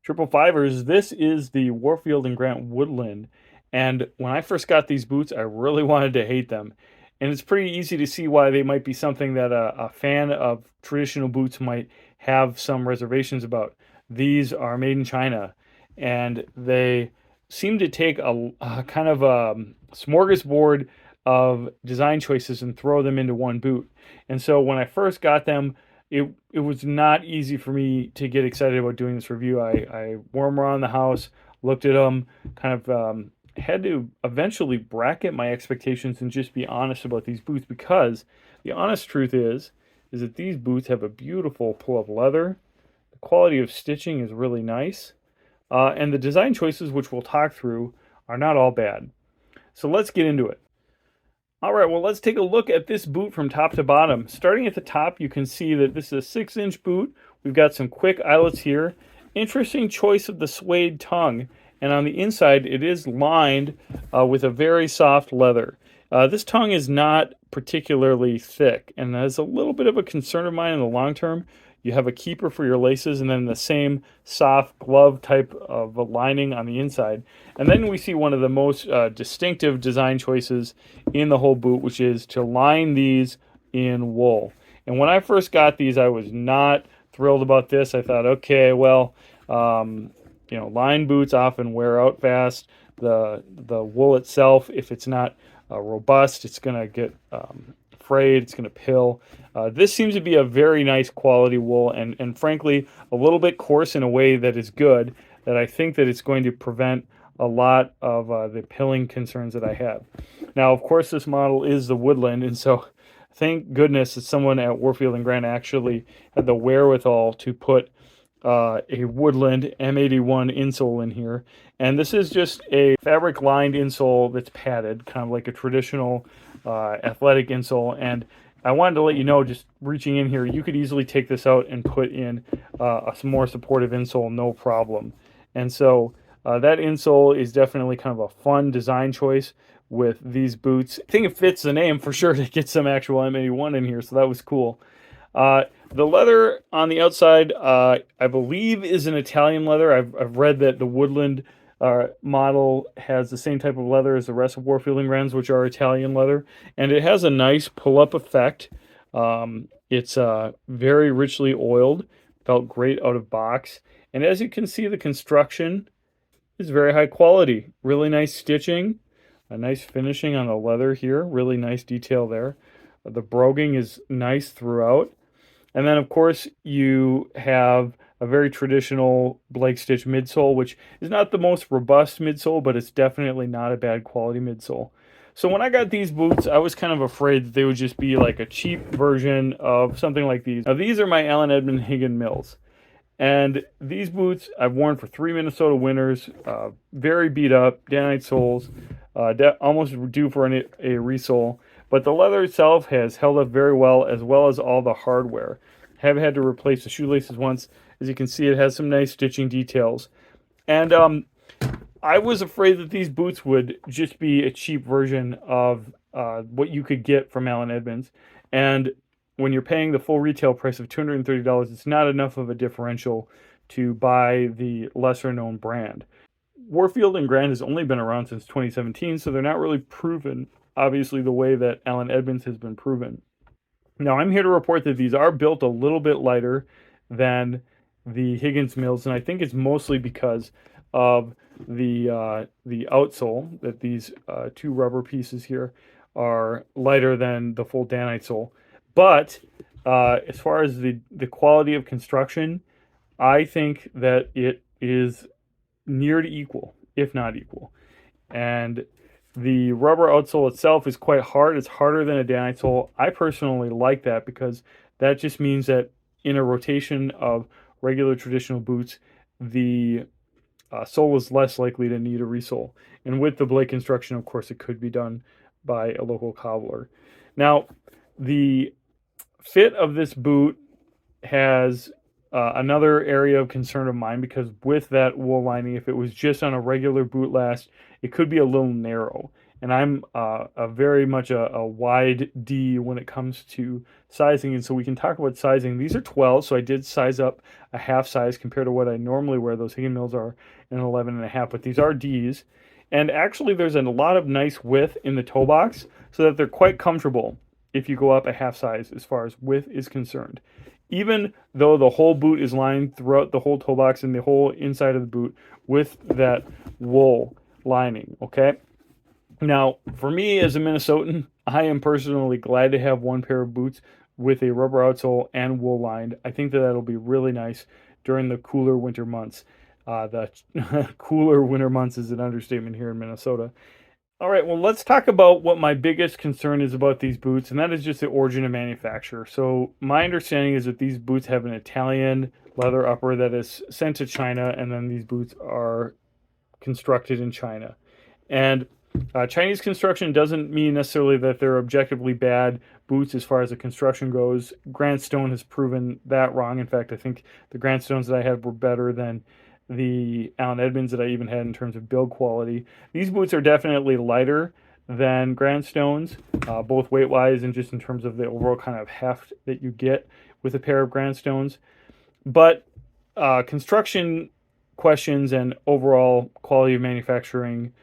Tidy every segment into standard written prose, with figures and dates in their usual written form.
Triple Fivers, this is the Warfield and Grand Woodland. And when I first got these boots, I really wanted to hate them. And it's pretty easy to see why they might be something that a fan of traditional boots might have some reservations about. These are made in China, and they seem to take a kind of a smorgasbord of design choices and throw them into one boot. And so when I first got them, it was not easy for me to get excited about doing this review. I wore them around the house, looked at them, kind of had to eventually bracket my expectations and just be honest about these boots, because the honest truth is that these boots have a beautiful pull-up leather. The quality of stitching is really nice, and the design choices, which we'll talk through, are not all bad. So let's get into it. All right, well, let's take a look at this boot from top to bottom. Starting at the top, you can see that this is a 6-inch boot. We've got some quick eyelets here. Interesting choice of the suede tongue. And on the inside, it is lined with a very soft leather. This tongue is not particularly thick, and that is a little bit of a concern of mine in the long term. You have a keeper for your laces, and then the same soft glove type of a lining on the inside. And then we see one of the most distinctive design choices in the whole boot, which is to line these in wool. And when I first got these, I was not thrilled about this. I thought, okay, well, lined boots often wear out fast. The wool itself, if it's not robust, it's going to get frayed, it's going to pill. This seems to be a very nice quality wool, and frankly, a little bit coarse in a way that is good, that I think that it's going to prevent a lot of the pilling concerns that I have. Now, of course, this model is the Woodland, and so thank goodness that someone at Warfield and Grand actually had the wherewithal to put a Woodland M81 insole in here. And this is just a fabric lined insole that's padded, kind of like a traditional athletic insole. And I wanted to let you know, just reaching in here, you could easily take this out and put in a more supportive insole, no problem. And so that insole is definitely kind of a fun design choice with these boots. I think it fits the name for sure to get some actual M81 in here, so that was cool. The leather on the outside, I believe, is an Italian leather. I've read that the Woodland model has the same type of leather as the rest of Warfield and Grand's, which are Italian leather, and it has a nice pull-up effect. It's very richly oiled, felt great out of box, and as you can see, the construction is very high quality. Really nice stitching, a nice finishing on the leather here, really nice detail there. The broguing is nice throughout. And then, of course, you have a very traditional Blake Stitch midsole, which is not the most robust midsole, but it's definitely not a bad quality midsole. So when I got these boots, I was kind of afraid that they would just be like a cheap version of something like these. Now, these are my Allen Edmonds Higgin Mills. And these boots I've worn for 3 Minnesota winters, very beat up, Danite soles, almost due for a resole. But the leather itself has held up very well as all the hardware. Have had to replace the shoelaces once. As you can see, it has some nice stitching details. And I was afraid that these boots would just be a cheap version of what you could get from Allen Edmonds. And when you're paying the full retail price of $230, it's not enough of a differential to buy the lesser known brand. Warfield and Grand has only been around since 2017, so they're not really proven, obviously, the way that Allen Edmonds has been proven. Now, I'm here to report that these are built a little bit lighter than the Higgins Mills, and I think it's mostly because of the outsole, that these two rubber pieces here are lighter than the full Danite sole. But as far as the quality of construction, I think that it is near to equal, if not equal. And the rubber outsole itself is quite hard. It's harder than a Danite sole. I personally like that because that just means that in a rotation of regular traditional boots, the sole is less likely to need a resole. And with the blade construction, of course, it could be done by a local cobbler. Now, the fit of this boot has another area of concern of mine, because with that wool lining, if it was just on a regular boot last, it could be a little narrow. and I'm a very much a wide D when it comes to sizing. And so we can talk about sizing. These are 12, so I did size up a half size compared to what I normally wear. Those Higgin Mills are an 11 and a half, but these are Ds. And actually, there's a lot of nice width in the toe box so that they're quite comfortable if you go up a half size as far as width is concerned. Even though the whole boot is lined throughout the whole toe box and the whole inside of the boot with that wool lining, okay? Now, for me as a Minnesotan, I am personally glad to have one pair of boots with a rubber outsole and wool lined. I think that that'll be really nice during the cooler winter months. The cooler winter months is an understatement here in Minnesota. All right, well, let's talk about what my biggest concern is about these boots, and that is just the origin of manufacture. So, my understanding is that these boots have an Italian leather upper that is sent to China, and then these boots are constructed in China. And Chinese construction doesn't mean necessarily that they're objectively bad boots as far as the construction goes. Grand Stone has proven that wrong. In fact, I think the Grand Stones that I had were better than the Allen Edmonds that I even had in terms of build quality. These boots are definitely lighter than Grand Stones, both weight wise and just in terms of the overall kind of heft that you get with a pair of Grand Stones. But construction questions and overall quality of manufacturing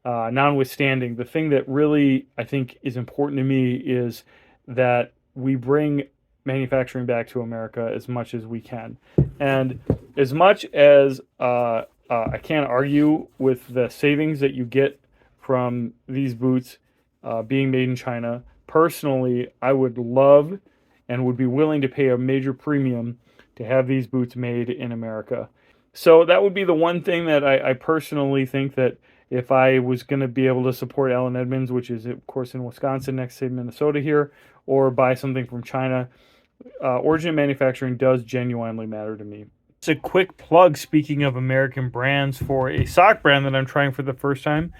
notwithstanding, the thing that really I think is important to me is that we bring manufacturing back to America as much as we can. And as much as I can't argue with the savings that you get from these boots being made in China, personally, I would love and would be willing to pay a major premium to have these boots made in America. So that would be the one thing that I personally think that if I was going to be able to support Allen Edmonds, which is, of course, in Wisconsin, next to Minnesota here, or buy something from China, origin of manufacturing does genuinely matter to me. It's a quick plug, speaking of American brands, for a sock brand that I'm trying for the first time.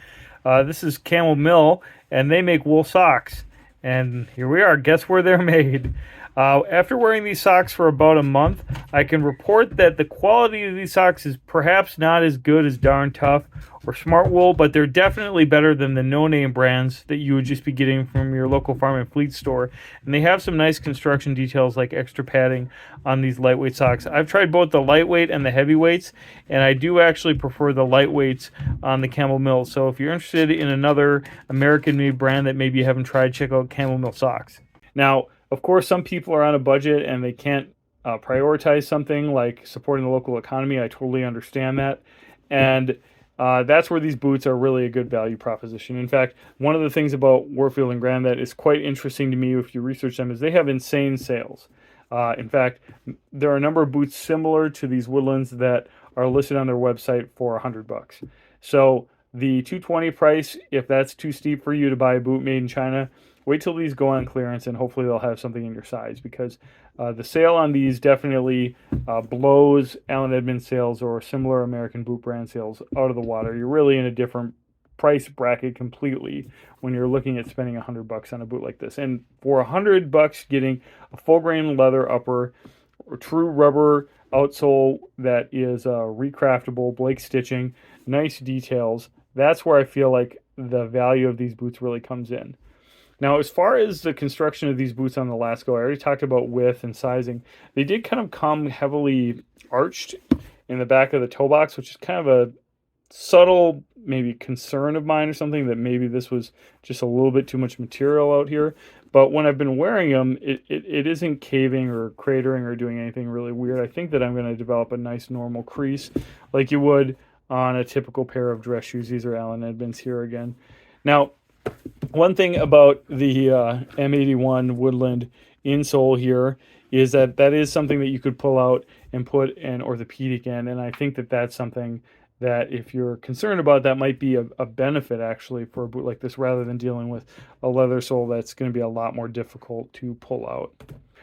This is Camel Mill, and they make wool socks. And here we are. Guess where they're made? After wearing these socks for about a month, I can report that the quality of these socks is perhaps not as good as Darn Tough or Smart Wool, but they're definitely better than the no-name brands that you would just be getting from your local farm and fleet store. And they have some nice construction details like extra padding on these lightweight socks. I've tried both the lightweight and the heavyweights, and I do actually prefer the lightweights on the Camel Mill. So if you're interested in another American-made brand that maybe you haven't tried, check out Camel Mill socks. Now, of course, some people are on a budget and they can't prioritize something like supporting the local economy. I totally understand that. And that's where these boots are really a good value proposition. In fact, one of the things about Warfield and Grand that is quite interesting to me if you research them is they have insane sales. In fact, there are a number of boots similar to these Woodlands that are listed on their website for $100. So the $220 price, if that's too steep for you to buy a boot made in China, wait till these go on clearance and hopefully they'll have something in your size, because the sale on these definitely blows Allen Edmonds sales or similar American boot brand sales out of the water. You're really in a different price bracket completely when you're looking at spending $100 on a boot like this. And for $100, getting a full grain leather upper or true rubber outsole that is recraftable, Blake stitching, nice details, that's where I feel like the value of these boots really comes in. Now, as far as the construction of these boots on the Lasco, I already talked about width and sizing. They did kind of come heavily arched in the back of the toe box, which is kind of a subtle maybe concern of mine or something, that maybe this was just a little bit too much material out here. But when I've been wearing them, it isn't caving or cratering or doing anything really weird. I think that I'm going to develop a nice normal crease like you would on a typical pair of dress shoes. These are Allen Edmonds here again. Now, one thing about the M81 Woodland insole here is that that is something that you could pull out and put an orthopedic in, and I think that that's something that if you're concerned about, that might be a benefit actually for a boot like this, rather than dealing with a leather sole that's going to be a lot more difficult to pull out.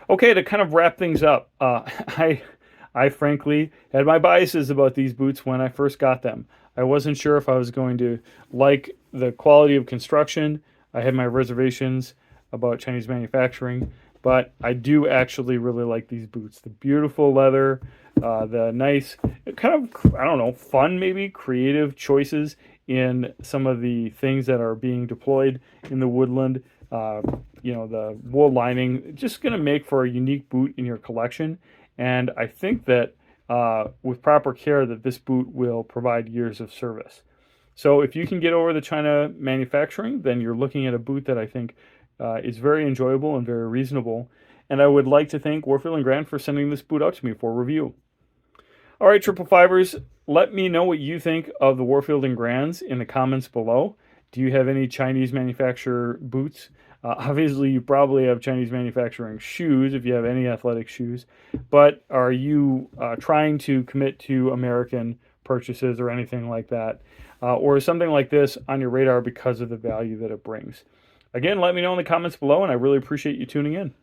Okay, to kind of wrap things up, I frankly had my biases about these boots when I first got them. I wasn't sure if I was going to like the quality of construction. I had my reservations about Chinese manufacturing, but I do actually really like these boots. The beautiful leather, the nice, kind of, I don't know, fun maybe, creative choices in some of the things that are being deployed in the Woodland. The wool lining, just going to make for a unique boot in your collection. And I think that with proper care, that this boot will provide years of service. So if you can get over the China manufacturing, then you're looking at a boot that I think is very enjoyable and very reasonable. And I would like to thank Warfield and Grand for sending this boot out to me for review. All right, Triple Fivers, let me know what you think of the Warfield and Grands in the comments below. Do you have any Chinese manufacturer boots? Obviously, you probably have Chinese manufacturing shoes if you have any athletic shoes, but are you trying to commit to American purchases or anything like that? Or is something like this on your radar because of the value that it brings? Again, let me know in the comments below, and I really appreciate you tuning in.